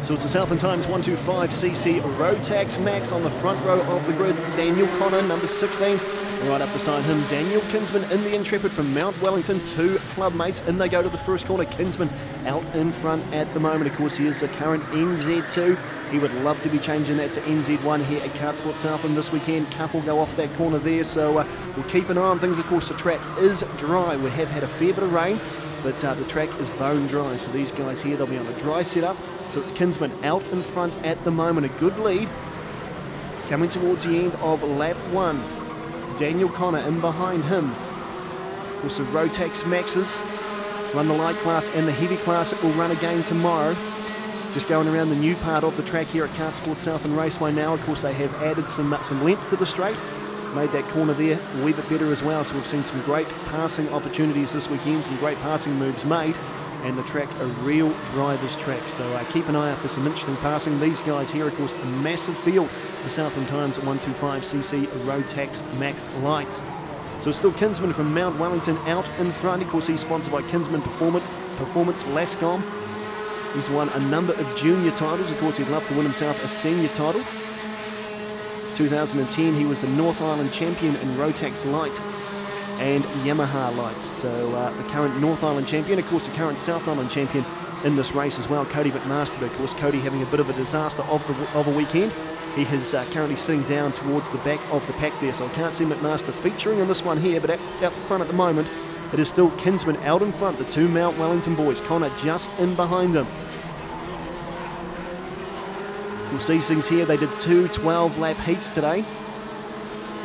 So it's the Southern Times 125cc Rotax Max on the front row of the grid. It's Daniel Connor, number 16. And right up beside him, Daniel Kinsman in the Intrepid from Mount Wellington, two club mates. In they go to the first corner. Kinsman out in front at the moment. Of course, he is the current NZ2. He would love to be changing that to NZ1 here at Kartsport Southland this weekend. Couple go off that corner there, so we'll keep an eye on things. Of course, the track is dry. We have had a fair bit of rain, but the track is bone dry. So these guys here, they'll be on a dry setup. So it's Kinsman out in front at the moment. A good lead. Coming towards the end of lap 1. Daniel Connor in behind him. Of course, the Rotax Maxes run the light class and the heavy class. It will run again tomorrow. Just going around the new part of the track here at Kartsport Southland Raceway now. Of course, they have added some length to the straight. Made that corner there a wee bit better as well. So we've seen some great passing opportunities this weekend. Some great passing moves made. And the track, a real driver's track. So keep an eye out for some interesting passing. These guys here, of course, a massive field. The Southland Times 125cc Rotax Max Lights. So it's still Kinsman from Mount Wellington out in front. Of course, he's sponsored by Kinsman Performance Lascom. He's won a number of junior titles. Of course, he'd love to win himself a senior title. 2010, he was a North Island champion in Rotax Light and Yamaha Lights. So the current North Island champion, of course, the current South Island champion in this race as well, Cody McMaster. But of course, Cody having a bit of a disaster of a weekend. He is currently sitting down towards the back of the pack there, so I can't see McMaster featuring in this one here, but out front at the moment, it is still Kinsman out in front, the two Mount Wellington boys. Connor just in behind them. Of course, these things here, they did two 12-lap heats today.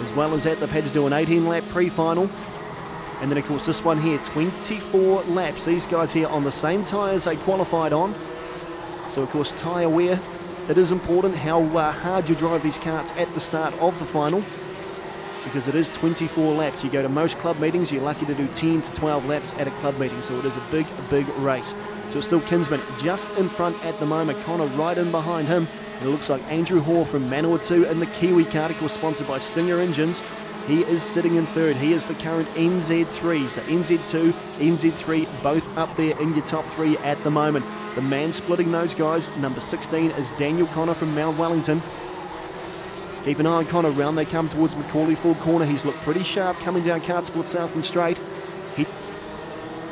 As well as that, they've had to do an 18-lap pre-final. And then, of course, this one here, 24 laps. These guys here on the same tyres they qualified on. So, of course, tyre wear, it is important how hard you drive these karts at the start of the final, because it is 24 laps. You go to most club meetings, you're lucky to do 10 to 12 laps at a club meeting. So it is a big race. So it's still Kinsman just in front at the moment. Connor right in behind him. And it looks like Andrew Hoare from Manawatu in the Kiwi kart, of course, sponsored by Stinger Engines. He is sitting in third. He is the current NZ3. So NZ2, NZ3, both up there in your top three at the moment. The man splitting those guys, number 16, is Daniel Connor from Mount Wellington. Keep an eye on Connor. Round they come towards Macaulay Ford corner. He's looked pretty sharp coming down Kartsport Southland straight.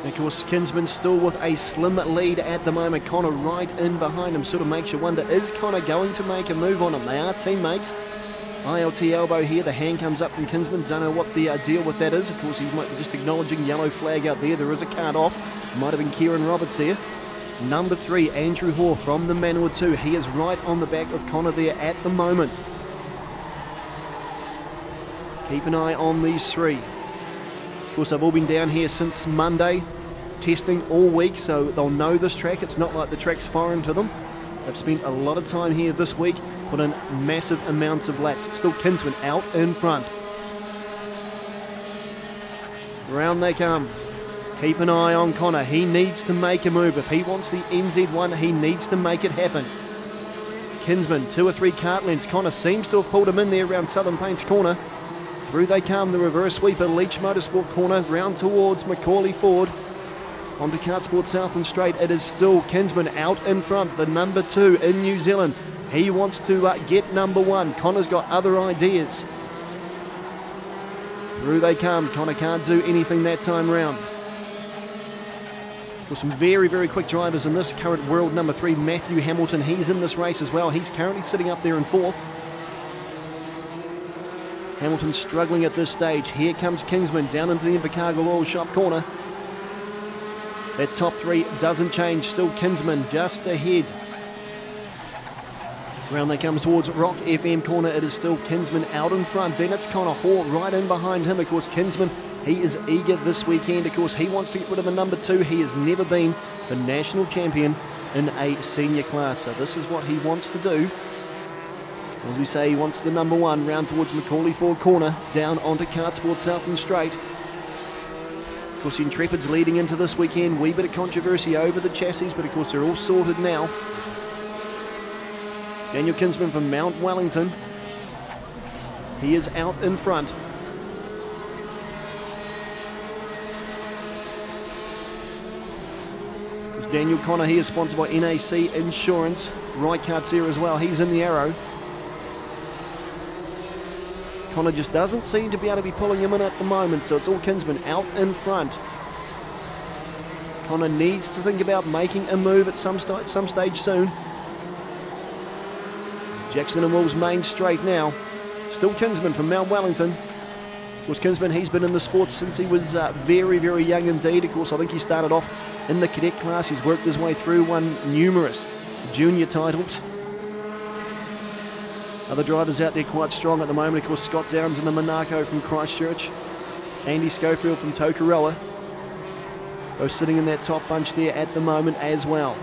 And of course, Kinsman still with a slim lead at the moment. Connor right in behind him. Sort of makes you wonder, is Connor going to make a move on him? They are teammates. ILT elbow here. The hand comes up from Kinsman. Don't know what the deal with that is. Of course, he might be just acknowledging yellow flag out there. There is a card off. Might have been Kieran Roberts here. Number 3, Andrew Hoare from the Manawatu. He is right on the back of Connor there at the moment. Keep an eye on these three. Of course, they've all been down here since Monday, testing all week, so they'll know this track. It's not like the track's foreign to them. They've spent a lot of time here this week, put in massive amounts of laps. It's still Kinsman out in front. Round they come. Keep an eye on Connor. He needs to make a move. If he wants the NZ1, he needs to make it happen. Kinsman, 2 or 3 kart lengths. Connor seems to have pulled him in there around Southern Plains corner. Through they come, the reverse sweeper, Leach Motorsport corner, round towards Macaulay Ford. Onto Kartsport Southland straight. It is still Kinsman out in front, the number 2 in New Zealand. He wants to get number 1. Connor's got other ideas. Through they come. Connor can't do anything that time round. For some very quick drivers in this, current world number 3, Matthew Hamilton. He's in this race as well. He's currently sitting up there in 4th. Hamilton struggling at this stage. Here comes Kinsman down into the Invercargill Oil Shop corner. That top 3 doesn't change. Still Kinsman just ahead. Round they come towards Rock FM corner. It is still Kinsman out in front. Then it's Connor Hoare right in behind him. Of course, Kinsman, he is eager this weekend. Of course, he wants to get rid of the number 2. He has never been the national champion in a senior class. So this is what he wants to do. As we say, he wants the number 1. Round towards Macaulay Ford corner. Down onto Kartsport Southland straight. Of course, the Intrepid's leading into this weekend. Wee bit of controversy over the chassis, but of course they're all sorted now. Daniel Kinsman from Mount Wellington. He is out in front. Daniel Connor here, sponsored by NAC Insurance. right karts there as well. He's in the arrow. Connor just doesn't seem to be able to be pulling him in at the moment, so it's all Kinsman out in front. Connor needs to think about making a move at some stage soon. Jackson and Will's main straight now. Still Kinsman from Mount Wellington. Of course, Kinsman, he's been in the sport since he was very, very young indeed. Of course, I think he started off in the cadet class. He's worked his way through, won numerous junior titles. Other drivers out there quite strong at the moment. Of course, Scott Downs in the Monaco from Christchurch. Andy Schofield from Tokoroa. Both sitting in that top bunch there at the moment as well.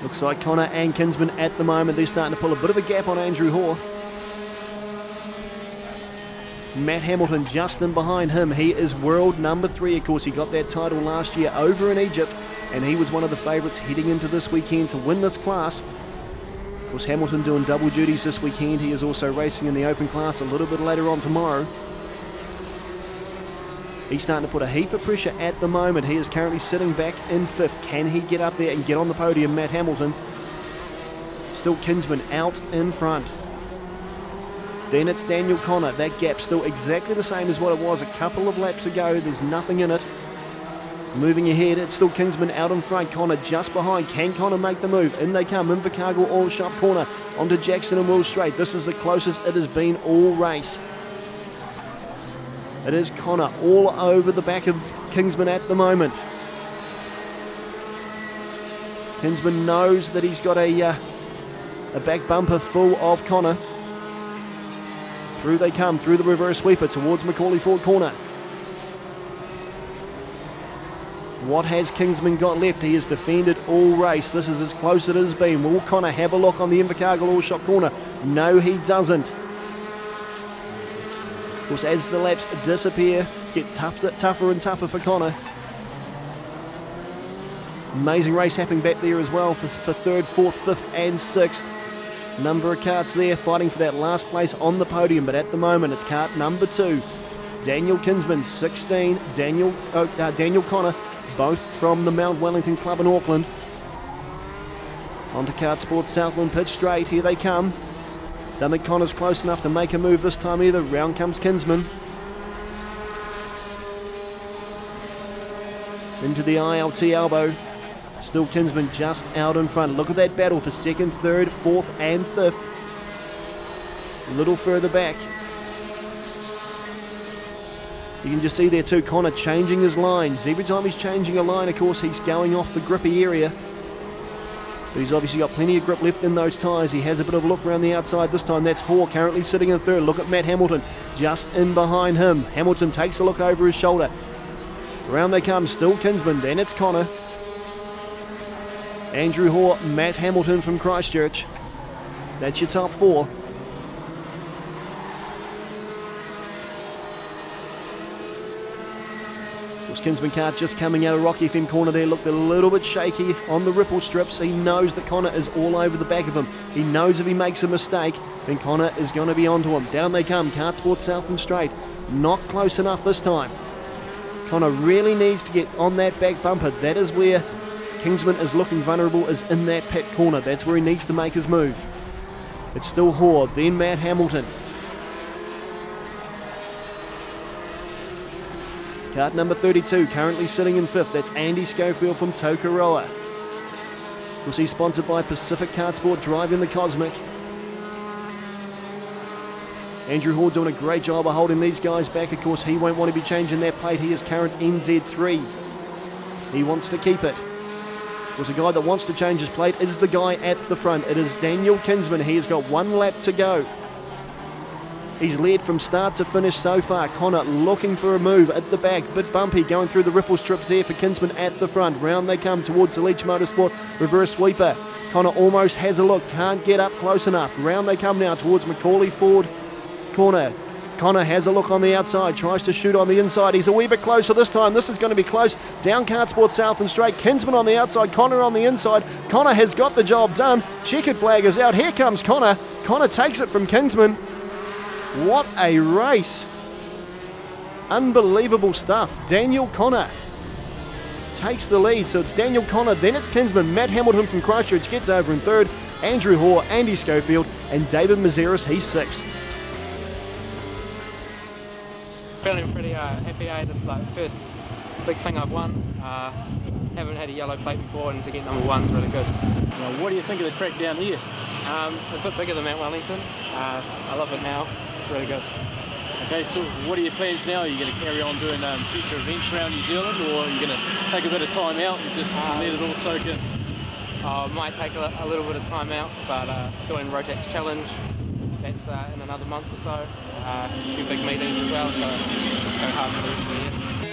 Looks like Connor and Kinsman at the moment, they're starting to pull a bit of a gap on Andrew Hoare. Matt Hamilton just in behind him. He is world number 3. Of course, he got that title last year over in Egypt, and he was one of the favourites heading into this weekend to win this class. Of course, Hamilton doing double duties this weekend. He is also racing in the open class a little bit later on tomorrow. He's starting to put a heap of pressure at the moment. He is currently sitting back in 5th. Can he get up there and get on the podium, Matt Hamilton? Still Kinsman out in front. Then it's Daniel Connor. That gap still exactly the same as what it was a couple of laps ago. There's nothing in it. Moving ahead, it's still Kinsman out in front. Connor just behind. Can Connor make the move? In they come. Invercargill all sharp corner onto Jackson and Will straight. This is the closest it has been all race. It is Connor all over the back of Kinsman at the moment. Kinsman knows that he's got a back bumper full of Connor. Through they come, through the reverse sweeper towards Macaulay Ford corner. What has Kinsman got left? He has defended all race. This is as close as it has been. Will Connor have a look on the Invercargill all shot corner? No, he doesn't. Of course, as the laps disappear, it's getting tougher and tougher for Connor. Amazing race happening back there as well for 3rd, 4th, 5th and 6th. Number of karts there fighting for that last place on the podium, but at the moment it's kart number 2. Daniel Kinsman, 16, Daniel Connor, both from the Mount Wellington Club in Auckland. Onto Kart Sports Southland pit straight, here they come. Don't think Connor's close enough to make a move this time either. Round comes Kinsman. Into the ILT elbow. Still Kinsman just out in front. Look at that battle for 2nd, 3rd, 4th and 5th. A little further back. You can just see there too, Connor changing his lines. Every time he's changing a line, of course, he's going off the grippy area. But he's obviously got plenty of grip left in those tyres. He has a bit of a look around the outside this time. That's Hoare currently sitting in 3rd. Look at Matt Hamilton just in behind him. Hamilton takes a look over his shoulder. Around they come, still Kinsman, then it's Connor. Andrew Hoare, Matt Hamilton from Christchurch. That's your top 4. Kinsman car just coming out of Rock FM corner there, looked a little bit shaky on the ripple strips. He knows that Connor is all over the back of him. He knows if he makes a mistake, then Connor is going to be onto him. Down they come, Kart Sports South and straight. Not close enough this time. Connor really needs to get on that back bumper. That is where Kinsman is looking vulnerable, is in that pit corner. That's where he needs to make his move. It's still Hoare, then Matt Hamilton. Kart number 32, currently sitting in 5th. That's Andy Schofield from Tokoroa. Of course, he's sponsored by Pacific Kart Sport, driving the Cosmic. Andrew Hoare doing a great job of holding these guys back. Of course, he won't want to be changing that plate. He is current NZ3. He wants to keep it. Of course, a guy that wants to change his plate is the guy at the front. It is Daniel Kinsman. He has got 1 lap to go. He's led from start to finish so far. Connor looking for a move at the back. Bit bumpy going through the ripple strips there for Kinsman at the front. Round they come towards the Leach Motorsport reverse sweeper. Connor almost has a look. Can't get up close enough. Round they come now towards Macaulay Ford corner. Connor has a look on the outside. Tries to shoot on the inside. He's a wee bit closer this time. This is going to be close. Down Kart Sports South and straight. Kinsman on the outside. Connor on the inside. Connor has got the job done. Checkered flag is out. Here comes Connor. Connor takes it from Kinsman. What a race. Unbelievable stuff. Daniel Connor takes the lead. So it's Daniel Connor, then it's Kinsman. Matt Hamilton from Christchurch gets over in third. Andrew Hoare, Andy Schofield, and David Mazeris, he's sixth. Feeling pretty happy. This is like the first big thing I've won. Haven't had a yellow plate before, and to get number one's really good. Now, what do you think of the track down here? A bit bigger than Mount Wellington. I love it now. Really good. Okay, so what are your plans now? Are you going to carry on doing future events around New Zealand, or are you going to take a bit of time out and just let it all soak in? I might take a little bit of time out, but doing Rotax Challenge, that's in another month or so. A few big meetings as well, so just go hard for the rest of the year.